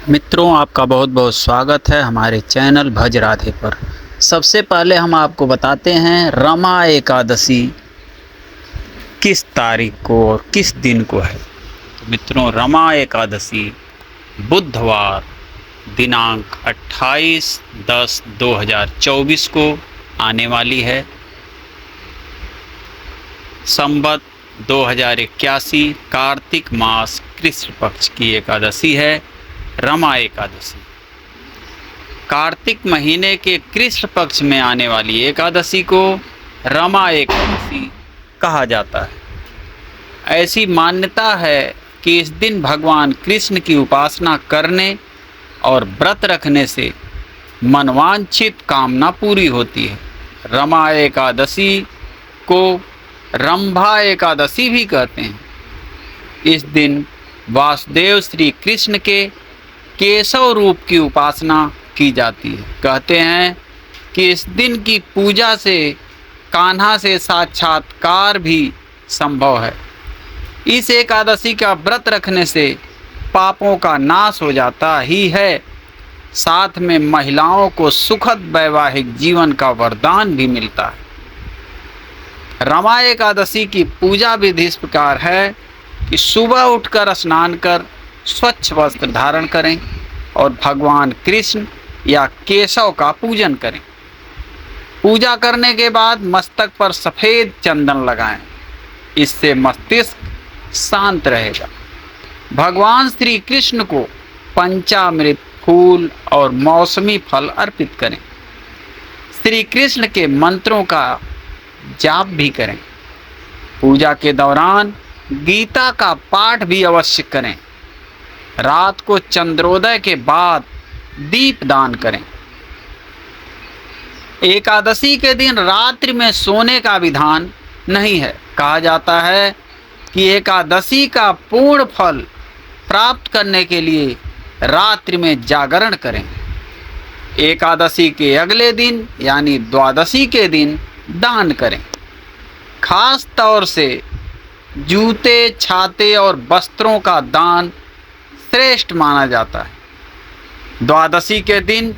मित्रों, आपका बहुत बहुत स्वागत है हमारे चैनल भज राधे पर। सबसे पहले हम आपको बताते हैं रमा एकादशी किस तारीख को और किस दिन को है। तो मित्रों, रमा एकादशी बुधवार दिनांक 28/10/2024 को आने वाली है। संवत 2081 कार्तिक मास कृष्ण पक्ष की एकादशी है रमा एकादशी। कार्तिक महीने के कृष्ण पक्ष में आने वाली एकादशी को रमा एकादशी कहा जाता है। ऐसी मान्यता है कि इस दिन भगवान कृष्ण की उपासना करने और व्रत रखने से मनवांछित कामना पूरी होती है। रमा एकादशी को रंभा एकादशी भी कहते हैं। इस दिन वासुदेव श्री कृष्ण के केशव रूप की उपासना की जाती है। कहते हैं कि इस दिन की पूजा से कान्हा से साक्षात्कार भी संभव है। इस एकादशी का व्रत रखने से पापों का नाश हो जाता ही है, साथ में महिलाओं को सुखद वैवाहिक जीवन का वरदान भी मिलता है। रमा एकादशी की पूजा विधि इस प्रकार है कि सुबह उठकर स्नान कर स्वच्छ वस्त्र धारण करें और भगवान कृष्ण या केशव का पूजन करें। पूजा करने के बाद मस्तक पर सफ़ेद चंदन लगाएं, इससे मस्तिष्क शांत रहेगा। भगवान श्री कृष्ण को पंचामृत, फूल और मौसमी फल अर्पित करें। श्री कृष्ण के मंत्रों का जाप भी करें। पूजा के दौरान गीता का पाठ भी अवश्य करें। रात को चंद्रोदय के बाद दीप दान करें। एकादशी के दिन रात्रि में सोने का विधान नहीं है। कहा जाता है कि एकादशी का पूर्ण फल प्राप्त करने के लिए रात्रि में जागरण करें। एकादशी के अगले दिन यानी द्वादशी के दिन दान करें। खास तौर से जूते, छाते और वस्त्रों का दान श्रेष्ठ माना जाता है। द्वादशी के दिन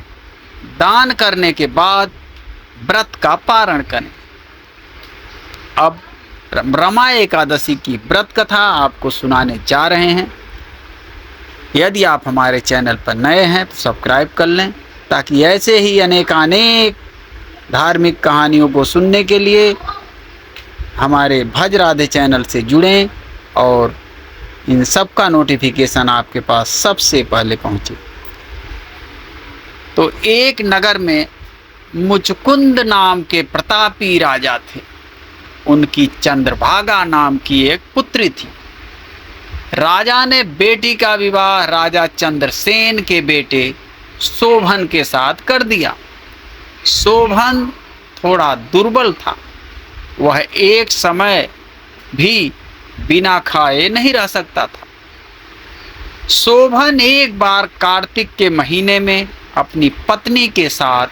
दान करने के बाद व्रत का पारण करें। अब रमा एकादशी की व्रत कथा आपको सुनाने जा रहे हैं। यदि आप हमारे चैनल पर नए हैं तो सब्सक्राइब कर लें, ताकि ऐसे ही अनेक धार्मिक कहानियों को सुनने के लिए हमारे भज राधे चैनल से जुड़ें और इन सब का नोटिफिकेशन आपके पास सबसे पहले पहुंचे। तो एक नगर में मुचकुंद नाम के प्रतापी राजा थे। उनकी चंद्रभागा नाम की एक पुत्री थी। राजा ने बेटी का विवाह राजा चंद्रसेन के बेटे शोभन के साथ कर दिया। शोभन थोड़ा दुर्बल था। वह एक समय भी बिना खाए नहीं रह सकता था। शोभन एक बार कार्तिक के महीने में अपनी पत्नी के साथ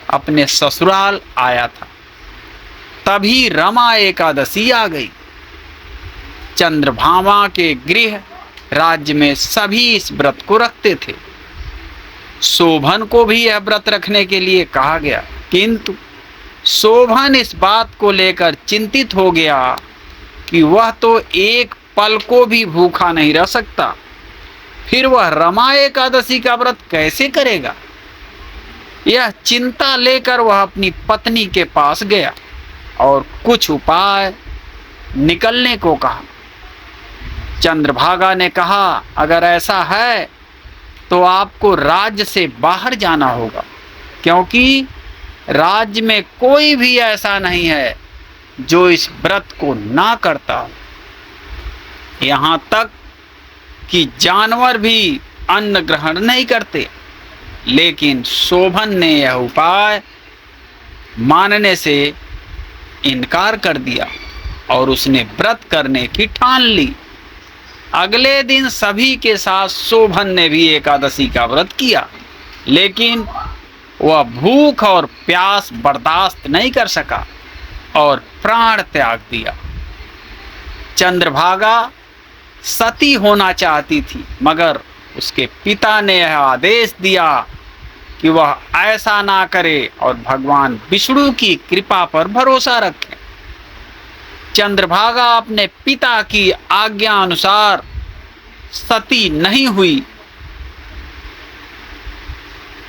अपने ससुराल आया था। तभी रमा एकादशी आ गई। चंद्रभामा के गृह राज्य में सभी इस व्रत को रखते थे। शोभन को भी यह व्रत रखने के लिए कहा गया, किंतु शोभन इस बात को लेकर चिंतित हो गया कि वह तो एक पल को भी भूखा नहीं रह सकता, फिर वह रमा एकादशी का व्रत कैसे करेगा। यह चिंता लेकर वह अपनी पत्नी के पास गया और कुछ उपाय निकलने को कहा। चंद्रभागा ने कहा, अगर ऐसा है तो आपको राज्य से बाहर जाना होगा, क्योंकि राज्य में कोई भी ऐसा नहीं है जो इस व्रत को ना करता हो। यहाँ तक कि जानवर भी अन्न ग्रहण नहीं करते। लेकिन शोभन ने यह उपाय मानने से इनकार कर दिया और उसने व्रत करने की ठान ली। अगले दिन सभी के साथ शोभन ने भी एकादशी का व्रत किया, लेकिन वह भूख और प्यास बर्दाश्त नहीं कर सका और प्राण त्याग दिया। चंद्रभागा सती होना चाहती थी, मगर उसके पिता ने यह आदेश दिया कि वह ऐसा ना करे और भगवान विष्णु की कृपा पर भरोसा रखे। चंद्रभागा अपने पिता की आज्ञा अनुसार सती नहीं हुई।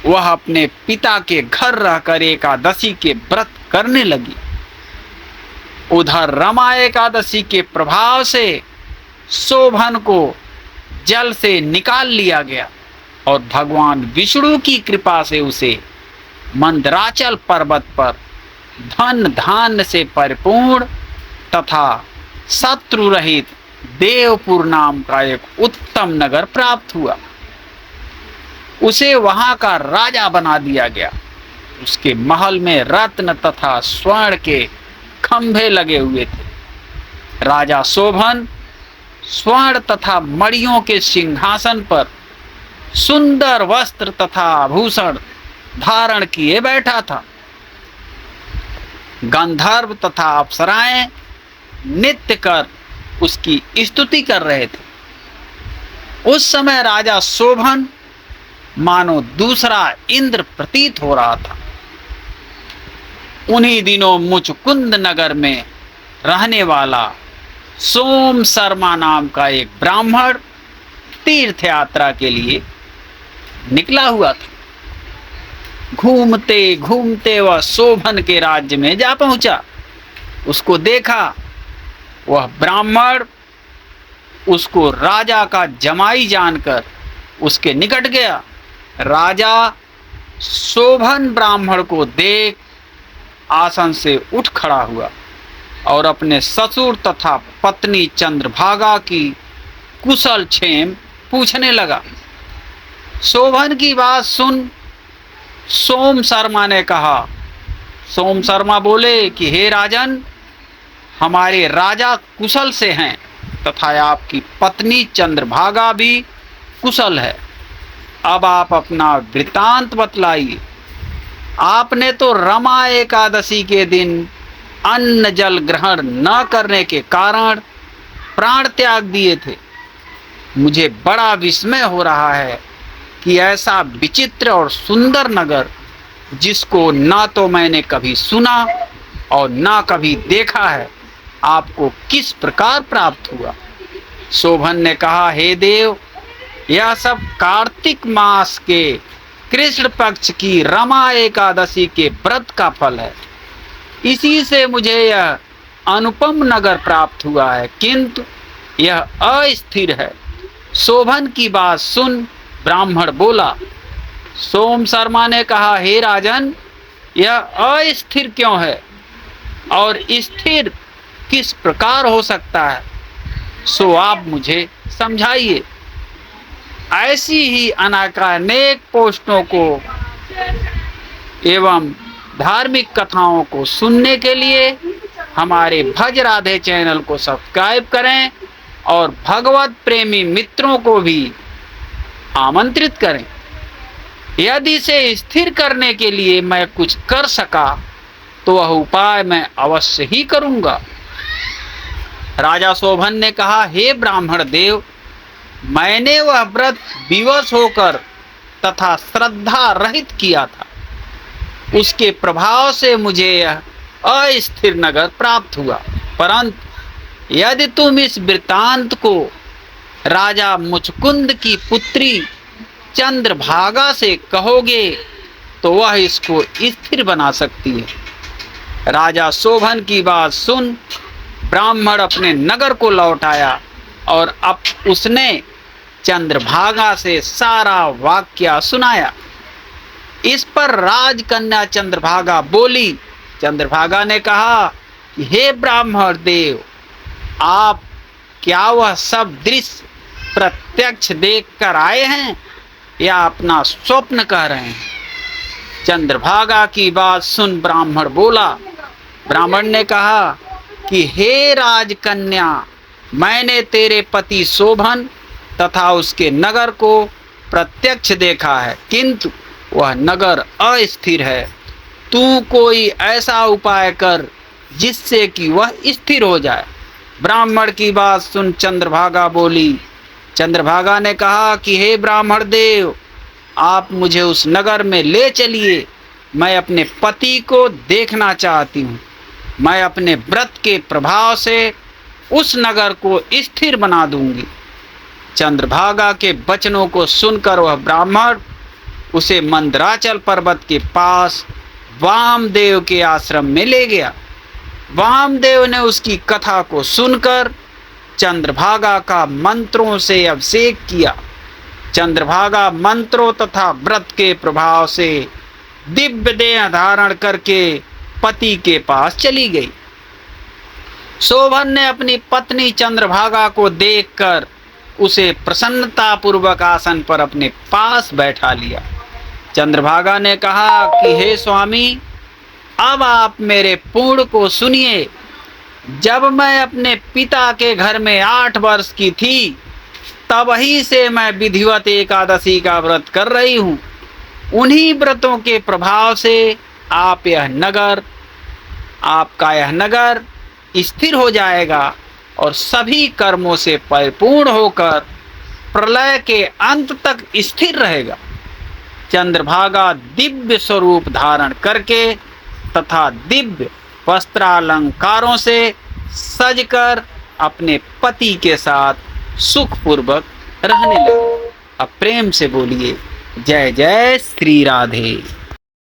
वह अपने पिता के घर रहकर एकादशी के व्रत करने लगी। उधर रमा एकादशी के प्रभाव से शोभन को जल से निकाल लिया गया और भगवान विष्णु की कृपा से उसे मंदराचल पर्वत पर धन धान्य से परिपूर्ण तथा शत्रु रहित देवपुर नाम का एक उत्तम नगर प्राप्त हुआ। उसे वहां का राजा बना दिया गया। उसके महल में रत्न तथा स्वर्ण के खंभे लगे हुए थे। राजा शोभन स्वर्ण तथा मणियों के सिंहासन पर सुंदर वस्त्र तथा आभूषण धारण किए बैठा था। गंधर्व तथा अप्सराएं नृत्य कर उसकी स्तुति कर रहे थे। उस समय राजा शोभन मानो दूसरा इंद्र प्रतीत हो रहा था। उन्हीं दिनों मुचकुंद नगर में रहने वाला सोम शर्मा नाम का एक ब्राह्मण तीर्थ यात्रा के लिए निकला हुआ था। घूमते घूमते वह शोभन के राज्य में जा पहुंचा। उसको देखा। वह ब्राह्मण उसको राजा का जमाई जानकर उसके निकट गया। राजा शोभन ब्राह्मण को देख आसन से उठ खड़ा हुआ और अपने ससुर तथा पत्नी चंद्रभागा की कुशल क्षेम पूछने लगा। शोभन की बात सुन सोम शर्मा ने कहा। सोम शर्मा बोले कि हे राजन, हमारे राजा कुशल से हैं तथा आपकी पत्नी चंद्रभागा भी कुशल है। अब आप अपना वृतांत बतलाइए। आपने तो रमा एकादशी के दिन अन्न जल ग्रहण न करने के कारण प्राण त्याग दिए थे। मुझे बड़ा विस्मय हो रहा है कि ऐसा विचित्र और सुंदर नगर, जिसको ना तो मैंने कभी सुना और ना कभी देखा है, आपको किस प्रकार प्राप्त हुआ। शोभन ने कहा, हे देव, यह सब कार्तिक मास के कृष्ण पक्ष की रमा एकादशी के व्रत का फल है। इसी से मुझे यह अनुपम नगर प्राप्त हुआ है, किंतु यह अस्थिर है। शोभन की बात सुन ब्राह्मण बोला। सोम शर्मा ने कहा, हे राजन, यह अस्थिर क्यों है और स्थिर किस प्रकार हो सकता है, सो आप मुझे समझाइए। ऐसी ही अनेक पोस्टों को एवं धार्मिक कथाओं को सुनने के लिए हमारे भज राधे चैनल को सब्सक्राइब करें और भगवत प्रेमी मित्रों को भी आमंत्रित करें। यदि इसे स्थिर करने के लिए मैं कुछ कर सका तो वह उपाय मैं अवश्य ही करूंगा। राजा शोभन ने कहा, हे ब्राह्मण देव, मैंने वह व्रत विवश होकर तथा श्रद्धा रहित किया था। उसके प्रभाव से मुझे यह अस्थिर नगर प्राप्त हुआ। परंतु यदि तुम इस वृत्तांत को राजा मुचकुंद की पुत्री चंद्रभागा से कहोगे तो वह इसको स्थिर बना सकती है। राजा शोभन की बात सुन ब्राह्मण अपने नगर को लौट आया और अब उसने चंद्रभागा से सारा वाक्य सुनाया। इस पर राजकन्या चंद्रभागा बोली। चंद्रभागा ने कहा कि हे ब्राह्मण देव, आप क्या वह सब दृश्य प्रत्यक्ष देख कर आए हैं या अपना स्वप्न कह रहे हैं? चंद्रभागा की बात सुन ब्राह्मण बोला। ब्राह्मण ने कहा कि हे राजकन्या, मैंने तेरे पति शोभन तथा उसके नगर को प्रत्यक्ष देखा है, किंतु वह नगर अस्थिर है। तू कोई ऐसा उपाय कर जिससे कि वह स्थिर हो जाए। ब्राह्मण की बात सुन चंद्रभागा बोली, चंद्रभागा ने कहा कि हे ब्राह्मण देव, आप मुझे उस नगर में ले चलिए, मैं अपने पति को देखना चाहती हूँ। मैं अपने व्रत के प्रभाव से उस नगर को स्थिर बना दूंगी। चंद्रभागा के वचनों को सुनकर वह ब्राह्मण उसे मंदराचल पर्वत के पास वामदेव के आश्रम में ले गया। वामदेव ने उसकी कथा को सुनकर चंद्रभागा का मंत्रों से अभिषेक किया। चंद्रभागा मंत्रों तथा व्रत के प्रभाव से दिव्य देह धारण करके पति के पास चली गई। शोभन ने अपनी पत्नी चंद्रभागा को देखकर उसे प्रसन्नता पूर्वक आसन पर अपने पास बैठा लिया। चंद्रभागा ने कहा कि हे स्वामी, अब आप मेरे पूर्ण को सुनिए। जब मैं अपने पिता के घर में 8 वर्ष की थी, तब ही से मैं विधिवत एकादशी का व्रत कर रही हूँ। उन्हीं व्रतों के प्रभाव से आपका यह नगर स्थिर हो जाएगा और सभी कर्मों से परिपूर्ण होकर प्रलय के अंत तक स्थिर रहेगा। चंद्रभागा दिव्य स्वरूप धारण करके तथा दिव्य वस्त्रालंकारों से सजकर अपने पति के साथ सुखपूर्वक रहने लगी। अब प्रेम से बोलिए जय जय श्री राधे।